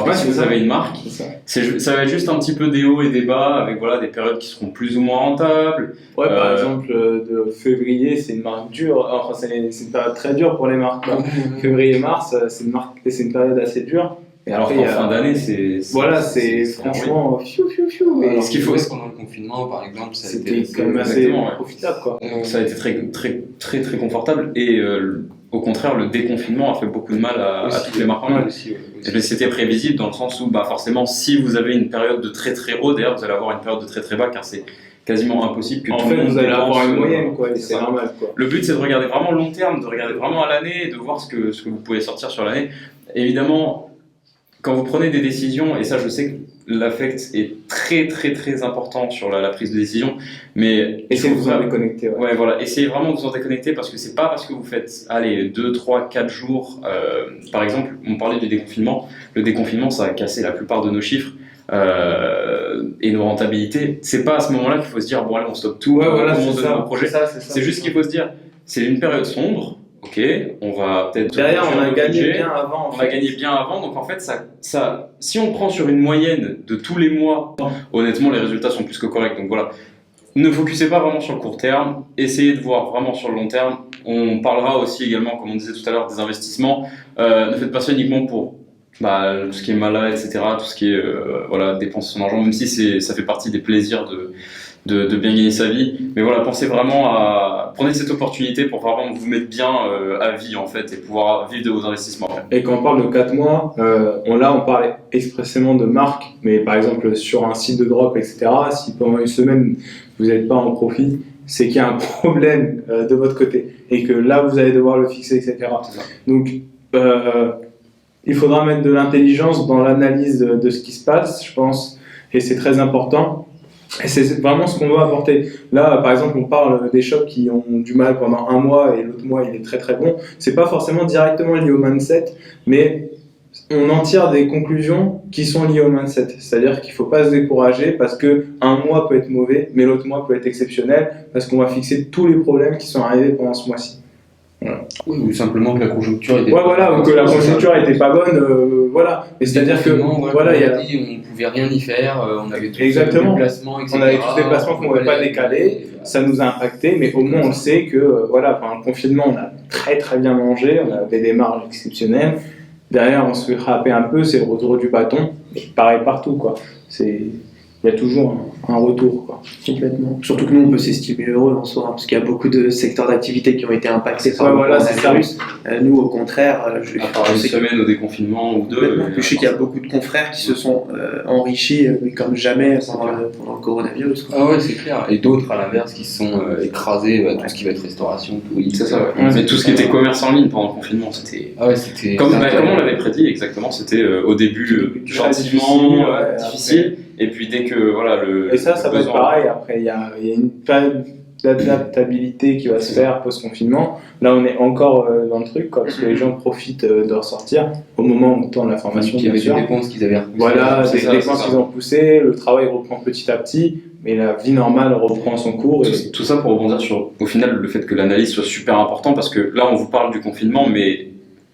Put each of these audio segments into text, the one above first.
Alors que si vous avez une marque, ça va être juste un petit peu des hauts et des bas, avec voilà, des périodes qui seront plus ou moins rentables. Ouais, par exemple, de février, c'est une marque dure, enfin c'est une période très dure pour les marques. Février-mars, c'est une période assez dure. Et alors qu'en fin d'année, c'est franchement fiu. Et ce qu'il faut, pendant le confinement, par exemple, ça a c'était quand même assez profitable, quoi. Ça a été très confortable et au contraire, le déconfinement a fait beaucoup de mal à toutes les marques en ligne. C'était prévisible dans le sens où forcément, si vous avez une période de très haut, d'ailleurs, vous allez avoir une période de très bas car c'est quasiment impossible que tout le monde vous allez avoir une moyenne, quoi, et c'est normal, quoi. Le but, c'est de regarder vraiment long terme, de regarder vraiment à l'année et de voir ce que vous pouvez sortir sur l'année. Évidemment, quand vous prenez des décisions, et ça je sais que l'affect est très important sur la prise de décision, mais essayez de vous en déconnecter. Ouais, voilà, essayez vraiment de vous en déconnecter parce que c'est pas parce que vous faites 2, 3, 4 jours, par exemple, on parlait du déconfinement, le déconfinement ça a cassé la plupart de nos chiffres et nos rentabilités, c'est pas à ce moment-là qu'il faut se dire bon allez on stoppe tout, on monte nos projets, c'est juste qu'il faut se dire c'est une période sombre. Ok, on va peut-être. Derrière, on a gagné bien avant. On a gagné bien avant, donc en fait, ça, si on prend sur une moyenne de tous les mois, honnêtement, les résultats sont plus que corrects. Donc voilà, ne focussez pas vraiment sur le court terme, essayez de voir vraiment sur le long terme. On parlera aussi également, comme on disait tout à l'heure, des investissements. Ne faites pas ça uniquement pour tout ce qui est malade, etc., tout ce qui est dépenser son argent, même si ça fait partie des plaisirs de bien gagner sa vie, mais voilà, pensez vraiment prenez cette opportunité pour vraiment vous mettre bien à vie en fait et pouvoir vivre de vos investissements. Et quand on parle de 4 mois, on parle expressément de marque, mais par exemple sur un site de drop, etc., si pendant une semaine vous n'êtes pas en profit, c'est qu'il y a un problème de votre côté et que là vous allez devoir le fixer, etc. Donc il faudra mettre de l'intelligence dans l'analyse de ce qui se passe, je pense, et c'est très important. Et c'est vraiment ce qu'on veut apporter. Là, par exemple, on parle des shops qui ont du mal pendant un mois et l'autre mois il est très bon. C'est pas forcément directement lié au mindset, mais on en tire des conclusions qui sont liées au mindset. C'est-à-dire qu'il faut pas se décourager parce que un mois peut être mauvais, mais l'autre mois peut être exceptionnel parce qu'on va fixer tous les problèmes qui sont arrivés pendant ce mois-ci. Voilà. Oui, ou simplement que la conjoncture était ou que la conjoncture était pas bonne, voilà. Et c'est-à-dire que on pouvait rien y faire, on avait tous des placements, etc. On avait tous des placements qu'on ne pouvait pas décaler, ça nous a impacté, mais au moins on sait que pendant le confinement on a très bien mangé, on avait des marges exceptionnelles. Derrière on se fait frapper un peu, c'est le retour du bâton, et pareil partout, quoi. Il y a toujours un retour, quoi. Complètement. Surtout que nous, on peut s'estimer heureux en soi, parce qu'il y a beaucoup de secteurs d'activité qui ont été impactés par le coronavirus. Nous, au contraire, à part une semaine au déconfinement ou deux. Je sais qu'il y a beaucoup de confrères qui se sont enrichis comme jamais pendant le coronavirus. Ah ouais, c'est clair. Et d'autres, à l'inverse, qui se sont écrasés, tout ce qui va être restauration, tout. C'est ça, ouais. Mais tout ce qui était commerce en ligne pendant le confinement, c'était. Ah ouais, c'était. Comme on l'avait prédit, exactement, c'était au début gentiment difficile. Et puis dès que et ça va être pareil. Après, il y a une période d'adaptabilité qui va se faire post-confinement. Là, on est encore dans le truc, quoi, parce que les gens profitent de ressortir au moment où on tourne la formation. Il y avait des dépenses qu'ils avaient repoussées. Voilà, des dépenses qu'ils ont repoussées. Le travail reprend petit à petit, mais la vie normale reprend son cours. Tout ça pour rebondir sur, au final, le fait que l'analyse soit super important, parce que là, on vous parle du confinement, mais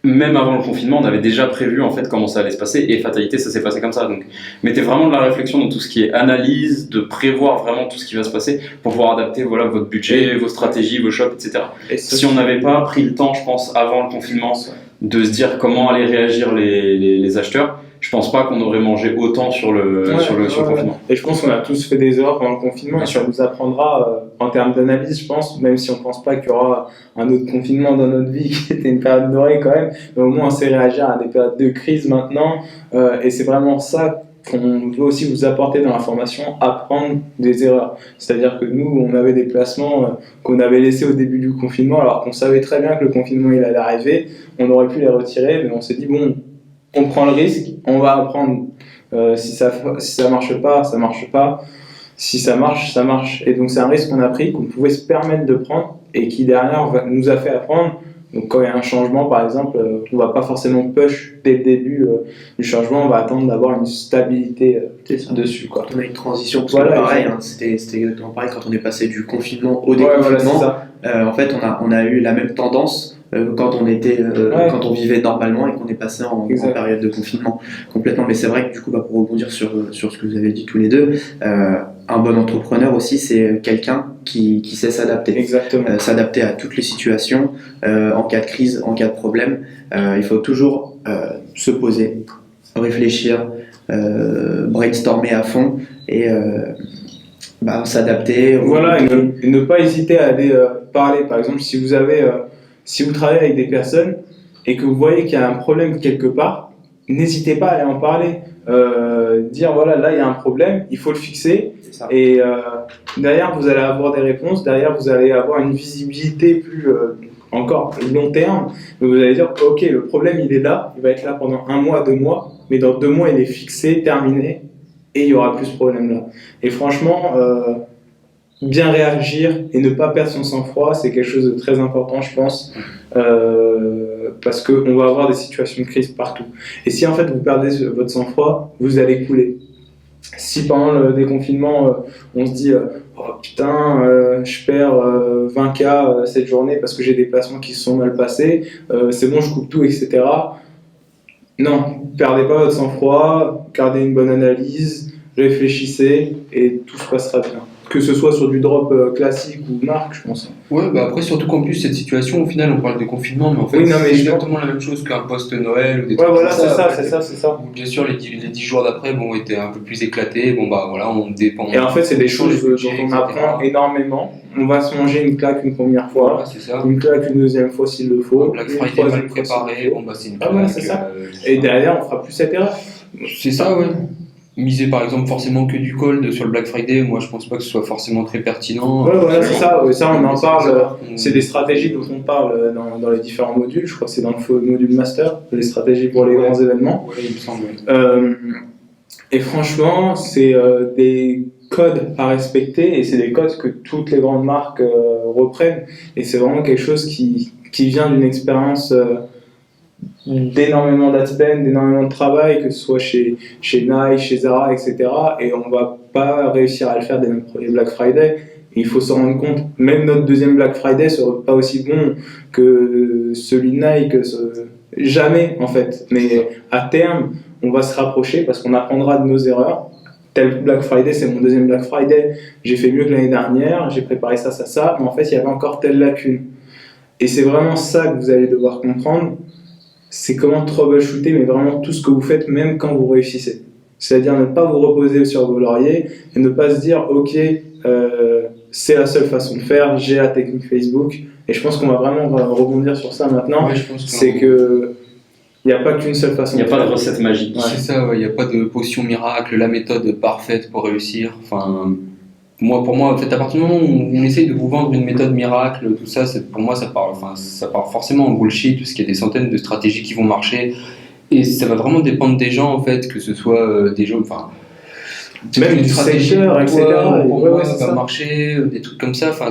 même avant le confinement, on avait déjà prévu en fait comment ça allait se passer, et fatalité, ça s'est passé comme ça. Donc, mettez vraiment de la réflexion dans tout ce qui est analyse, de prévoir vraiment tout ce qui va se passer pour pouvoir adapter votre budget, vos stratégies, vos shops, etc. Et si on n'avait pas pris le temps, je pense, avant le confinement, de se dire comment allaient réagir les acheteurs, je pense pas qu'on aurait mangé autant sur le confinement. Et je pense qu'on a tous fait des erreurs pendant le confinement, et ça nous apprendra en termes d'analyse, je pense, même si on pense pas qu'il y aura un autre confinement dans notre vie qui était une période dorée quand même, mais au moins on sait réagir à des périodes de crise maintenant, et c'est vraiment ça qu'on veut aussi vous apporter dans la formation, apprendre des erreurs. C'est-à-dire que nous, on avait des placements qu'on avait laissés au début du confinement, alors qu'on savait très bien que le confinement il allait arriver, on aurait pu les retirer, mais on s'est dit bon, on prend le risque, on va apprendre. Si ça marche pas, ça marche pas. Si ça marche, ça marche. Et donc c'est un risque qu'on a pris, qu'on pouvait se permettre de prendre et qui derrière nous a fait apprendre. Donc quand il y a un changement, par exemple, on va pas forcément push dès le début du changement, on va attendre d'avoir une stabilité dessus, quoi. On a une transition, parce que pareil, c'était exactement pareil quand on est passé du confinement au déconfinement. En fait, on a eu la même tendance quand on vivait normalement et qu'on est passé en période de confinement complètement. Mais c'est vrai que du coup, pour rebondir sur ce que vous avez dit tous les deux, un bon entrepreneur aussi, c'est quelqu'un qui sait s'adapter. Exactement. S'adapter à toutes les situations, en cas de crise, en cas de problème. Il faut toujours se poser, réfléchir, brainstormer à fond et s'adapter. Voilà, et ne pas hésiter à aller parler. Par exemple, si vous travaillez avec des personnes et que vous voyez qu'il y a un problème quelque part, n'hésitez pas à aller en parler. Dire voilà, là il y a un problème, il faut le fixer. Et derrière, vous allez avoir des réponses, derrière, vous allez avoir une visibilité plus encore long terme. Donc, vous allez dire ok, le problème il est là, il va être là pendant 1 mois, 2 mois, mais dans 2 mois il est fixé, terminé. Et il n'y aura plus ce problème-là. Et franchement, bien réagir et ne pas perdre son sang-froid, c'est quelque chose de très important, je pense, parce qu'on va avoir des situations de crise partout. Et si en fait vous perdez votre sang-froid, vous allez couler. Si pendant le déconfinement, on se dit oh putain, je perds 20K cette journée parce que j'ai des placements qui se sont mal passés, c'est bon, je coupe tout, etc. Non, perdez pas votre sang-froid, gardez une bonne analyse, réfléchissez et tout se passera bien. Que ce soit sur du drop classique ou marque, je pense. Ouais, après, surtout qu'en plus, cette situation, au final, on parle de confinement, mais en fait, c'est exactement la même chose qu'un post-Noël ou des trucs voilà, comme ça. c'est ça. Où, bien sûr, les 10 jours d'après ont été un peu plus éclatés. Bon, voilà, on dépend. Et en fait, c'est des choses dont on apprend énormément. On va se manger une claque une première fois, voilà, c'est ça. Une claque une deuxième fois s'il le faut. Black Friday mal préparé, c'est une claque. Voilà, c'est ça. Et derrière, on fera plus cette erreur. C'est ça, ouais. Miser par exemple forcément que du cold sur le Black Friday, moi je pense pas que ce soit forcément très pertinent. Voilà, c'est ça. Ça, on en parle. C'est des stratégies dont on parle dans les différents modules. Je crois que c'est dans le module master, les stratégies pour les grands événements. Ouais, il me semble. Et franchement, c'est des codes à respecter et c'est des codes que toutes les grandes marques reprennent. Et c'est vraiment quelque chose qui vient d'une expérience. D'énormément d'adspend, d'énormément de travail, que ce soit chez Nike, chez Zara, etc. Et on va pas réussir à le faire dès notre premier Black Friday. Et il faut s'en rendre compte. Même notre deuxième Black Friday serait pas aussi bon que celui de Nike, jamais en fait. Mais à terme, on va se rapprocher parce qu'on apprendra de nos erreurs. Tel Black Friday, c'est mon deuxième Black Friday. J'ai fait mieux que l'année dernière, j'ai préparé ça. Mais en fait, il y avait encore telle lacune. Et c'est vraiment ça que vous allez devoir comprendre. C'est comment troubleshooter, mais vraiment tout ce que vous faites, même quand vous réussissez. C'est-à-dire ne pas vous reposer sur vos lauriers et ne pas se dire ok, c'est la seule façon de faire, j'ai la technique Facebook. Et je pense qu'on va vraiment rebondir sur ça maintenant. Ouais, c'est que il n'y a pas qu'une seule façon. Il n'y a pas de recette magique. Ouais. C'est ça, il n'y a pas de potion miracle, la méthode parfaite pour réussir. Enfin, pour moi, en fait, à partir du moment où on essaye de vous vendre une méthode miracle, tout ça, pour moi, ça part forcément en bullshit, parce qu'il y a des centaines de stratégies qui vont marcher, et ça va vraiment dépendre des gens, en fait, que ce soit des gens, enfin, même du secteur, etc. Pour moi, ça va marcher, des trucs comme ça, enfin,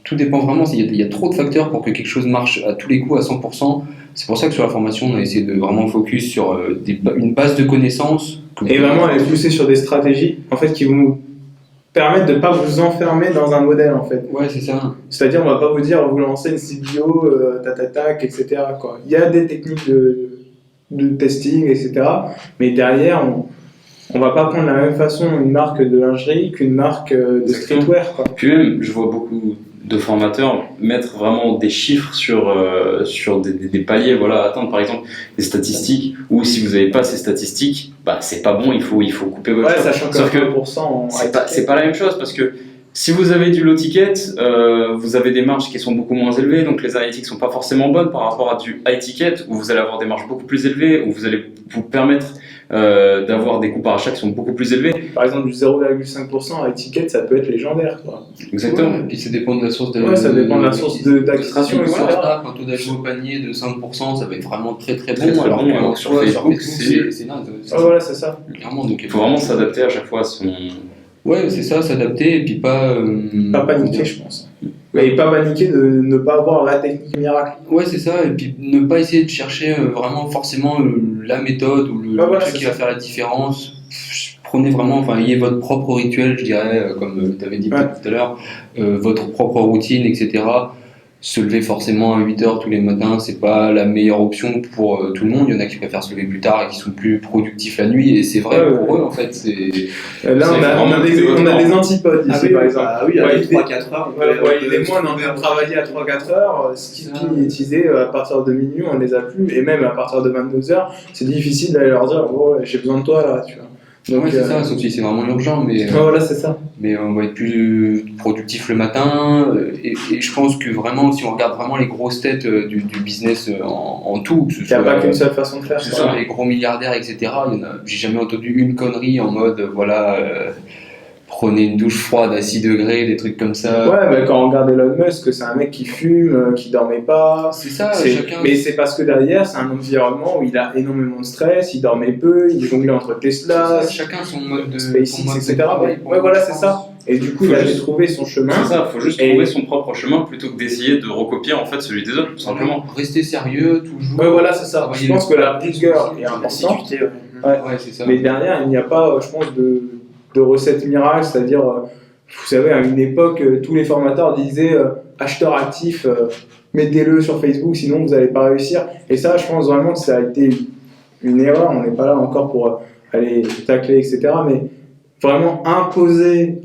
tout dépend vraiment, il y a trop de facteurs pour que quelque chose marche à tous les coups, à 100%. C'est pour ça que sur la formation, on a essayé de vraiment focus sur une base de connaissances. Et vraiment aller pousser sur des stratégies, en fait, qui vont permettre de ne pas vous enfermer dans un modèle en fait. Ouais, c'est ça. C'est-à-dire, on va pas vous dire, vous lancez une CBO, etc. quoi. Il y a des techniques de testing, etc. Mais derrière, on va pas prendre de la même façon une marque de lingerie qu'une marque de streetwear. Quoi. Puis même, je vois beaucoup de formateurs mettre vraiment des chiffres sur des paliers, voilà, atteindre par exemple des statistiques, ou si vous n'avez pas ces statistiques, c'est pas bon, il faut couper votre chose. Sachant que sauf que 1% c'est pas la même chose, parce que si vous avez du low ticket, vous avez des marges qui sont beaucoup moins élevées, donc les analytiques sont pas forcément bonnes par rapport à du high ticket, où vous allez avoir des marges beaucoup plus élevées, où vous allez vous permettre d'avoir des coûts par achat qui sont beaucoup plus élevés. Par exemple, du 0,5% à étiquette, ça peut être légendaire. Quoi. Exactement. Ouais, et puis ça dépend de la source de. Ouais, ça dépend de la source d'acquisition. Voilà. Un taux d'achat au panier de 5%, ça va être vraiment très très bon. Très alors bon, sur Facebook, c'est naze. Voilà, c'est ça. Clairement, donc il faut vraiment s'adapter à chaque fois à son. Ouais, c'est ça, s'adapter et puis pas. Pas paniquer, je pense. Et pas paniquer de ne pas avoir la technique miracle. Ouais, c'est ça, et puis ne pas essayer de chercher vraiment forcément la méthode ou le truc qui va faire la différence. Prenez vraiment, ayez votre propre rituel, je dirais, comme tu avais dit tout à l'heure, votre propre routine, etc. se lever forcément à 8h tous les matins, c'est pas la meilleure option pour tout le monde. Il y en a qui préfèrent se lever plus tard et qui sont plus productifs la nuit, et c'est vrai pour eux en fait. Là, on a des antipodes ici, par exemple. Ah oui, à 3-4 heures. Il est moins, on a travaillé à 3-4 heures. Ce qui est utilisé à partir de minuit, on les a plus, et même à partir de 22h, c'est difficile d'aller leur dire j'ai besoin de toi là, tu vois. Donc, c'est ça, sauf si c'est vraiment urgent, mais voilà, c'est ça. Mais on va être plus productif le matin, et je pense que vraiment, si on regarde vraiment les grosses têtes du business en tout, il n'y a pas qu'une seule façon de faire. C'est ça, les gros milliardaires, etc. J'ai jamais entendu une connerie en mode prenez une douche froide à 6 degrés, des trucs comme ça. Ouais, mais quand on regarde Elon Musk, c'est un mec qui fume, qui dormait pas. C'est ça, chacun. Mais c'est parce que derrière, c'est un environnement où il a énormément de stress, il dormait peu, il jonglait entre Tesla, chacun son mode de SpaceX, etc. Ouais, voilà, c'est ça. Et du coup, il a juste trouvé son chemin. C'est ça, il faut juste trouver son propre chemin plutôt que d'essayer de recopier en fait celui des autres, tout simplement. Rester sérieux, toujours. Ouais, voilà, c'est ça. Je pense que la rigueur est importante. Ouais, c'est ça. Mais derrière, il n'y a pas, je pense, de recette miracle, c'est-à-dire, vous savez, à une époque, tous les formateurs disaient acheteur actif, mettez-le sur Facebook, sinon vous n'allez pas réussir. Et ça, je pense vraiment que ça a été une erreur. On n'est pas là encore pour aller tacler, etc. Mais vraiment imposer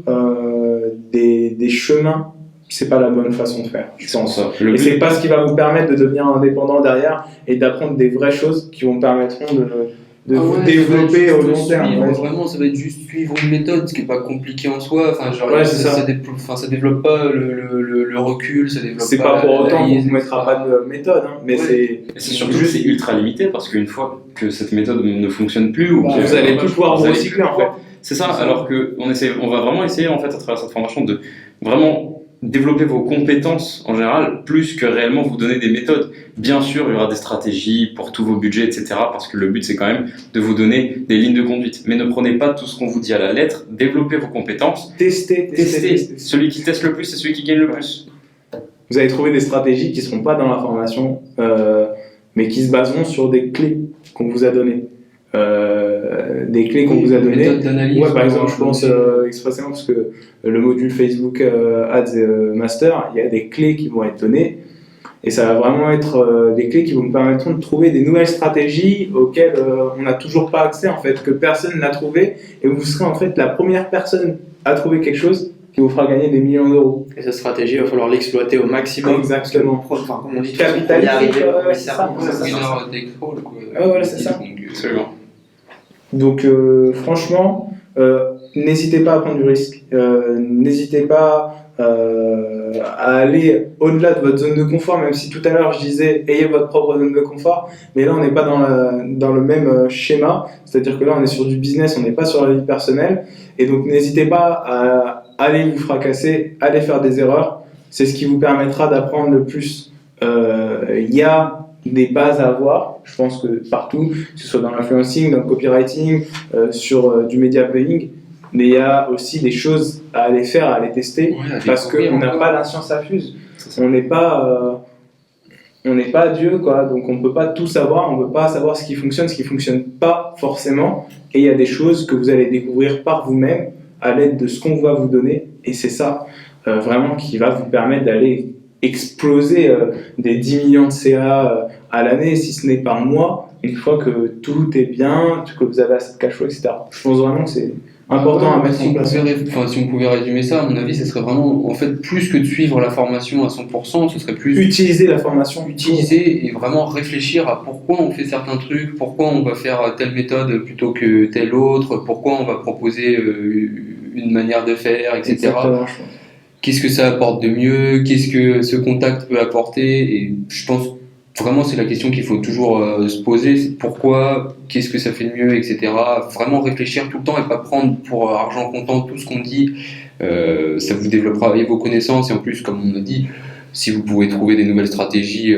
des chemins, c'est pas la bonne façon de faire, je pense. Et c'est pas ce qui va vous permettre de devenir indépendant derrière et d'apprendre des vraies choses qui vous permettront de vous développer au long terme. Vraiment, ça va être juste suivre une méthode, ce qui n'est pas compliqué en soi. Enfin, genre, ça développe pas le recul, ça développe c'est pas pour autant qu'on ne vous mettra pas de méthode, hein, mais c'est surtout que c'est ultra limité parce qu'une fois que cette méthode ne fonctionne plus, ou vous allez plus pouvoir vous recycler en fait. C'est ça, alors qu'on va vraiment essayer en fait à travers cette formation de vraiment développer vos compétences en général, plus que réellement vous donner des méthodes. Bien sûr, il y aura des stratégies pour tous vos budgets, etc. Parce que le but, c'est quand même de vous donner des lignes de conduite. Mais ne prenez pas tout ce qu'on vous dit à la lettre, développez vos compétences. Testez. Celui qui teste le plus, c'est celui qui gagne le plus. Vous allez trouver des stratégies qui ne seront pas dans la formation, mais qui se baseront sur des clés qu'on vous a données. Des clés qu'on vous a données. Ouais, par exemple, je pense expressément parce que le module Facebook Ads Master, il y a des clés qui vont être données et ça va vraiment être des clés qui vous permettront de trouver des nouvelles stratégies auxquelles on n'a toujours pas accès en fait, que personne n'a trouvé, et vous serez en fait la première personne à trouver quelque chose qui vous fera gagner des millions d'euros. Et cette stratégie, il va falloir l'exploiter au maximum. Exactement. Enfin, comme on dit, capitaliser. C'est ça. Voilà, c'est ça. Absolument. Donc franchement, n'hésitez pas à prendre du risque, n'hésitez pas à aller au-delà de votre zone de confort, même si tout à l'heure je disais ayez votre propre zone de confort, mais là on n'est pas dans le même schéma, c'est-à-dire que là on est sur du business, on n'est pas sur la vie personnelle, et donc n'hésitez pas à aller vous fracasser, aller faire des erreurs, c'est ce qui vous permettra d'apprendre le plus. Il y a des bases à avoir, je pense que partout, que ce soit dans l'influencing, dans le copywriting, sur du media buying, mais il y a aussi des choses à aller faire, à aller tester, parce qu'on n'a pas la science infuse. On n'est pas Dieu, quoi, donc on ne peut pas tout savoir, on ne peut pas savoir ce qui fonctionne pas forcément, et il y a des choses que vous allez découvrir par vous-même à l'aide de ce qu'on va vous donner, et c'est ça vraiment qui va vous permettre d'aller exploser des 10 millions de CA à l'année, si ce n'est par mois, une fois que tout est bien, que vous avez assez de cash flow, etc. Je pense vraiment que c'est important à mettre en place. Si on pouvait résumer ça, à mon avis, ce serait vraiment, en fait, plus que de suivre la formation à 100%, ce serait plus utiliser la formation, utiliser et vraiment réfléchir à pourquoi on fait certains trucs, pourquoi on va faire telle méthode plutôt que telle autre, pourquoi on va proposer une manière de faire, etc. Exactement. Qu'est-ce que ça apporte de mieux, qu'est-ce que ce contact peut apporter, et je pense vraiment c'est la question qu'il faut toujours se poser, c'est pourquoi, qu'est-ce que ça fait de mieux, etc. Vraiment réfléchir tout le temps et pas prendre pour argent comptant tout ce qu'on dit, ça vous développera vos connaissances, et en plus, comme on a dit, si vous pouvez trouver des nouvelles stratégies,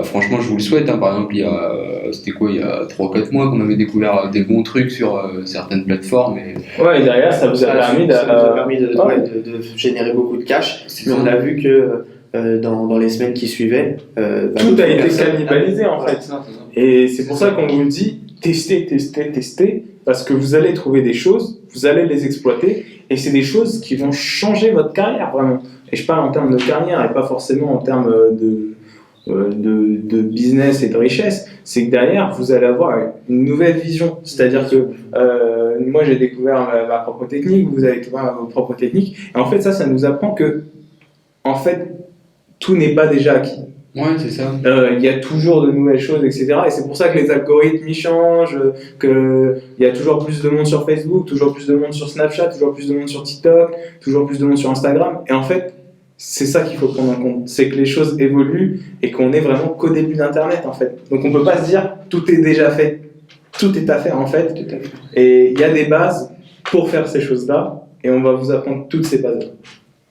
franchement je vous le souhaite, hein. Par exemple il y a 3-4 mois qu'on avait découvert des bons trucs sur certaines plateformes, et et derrière ça vous a permis de générer beaucoup de cash, mais on a vu que dans les semaines qui suivaient tout a été cannibalisé en fait, et c'est pour ça qu'on vous dit testez, parce que vous allez trouver des choses, vous allez les exploiter, et c'est des choses qui vont changer votre carrière vraiment. Et je parle en termes de carrière et pas forcément en termes de business et de richesse. C'est que derrière, vous allez avoir une nouvelle vision. C'est-à-dire que moi, j'ai découvert ma propre technique, vous avez découvert vos propres techniques. Et en fait, ça nous apprend que, en fait, tout n'est pas déjà acquis. Ouais, c'est ça. Il y a toujours de nouvelles choses, etc. Et c'est pour ça que les algorithmes ils changent, qu'il y a toujours plus de monde sur Facebook, toujours plus de monde sur Snapchat, toujours plus de monde sur TikTok, toujours plus de monde sur Instagram. Et en fait, c'est ça qu'il faut prendre en compte. C'est que les choses évoluent et qu'on est vraiment qu'au début d'Internet, en fait. Donc on peut pas se dire tout est déjà fait. Tout est à faire, en fait. Et il y a des bases pour faire ces choses-là. Et on va vous apprendre toutes ces bases-là.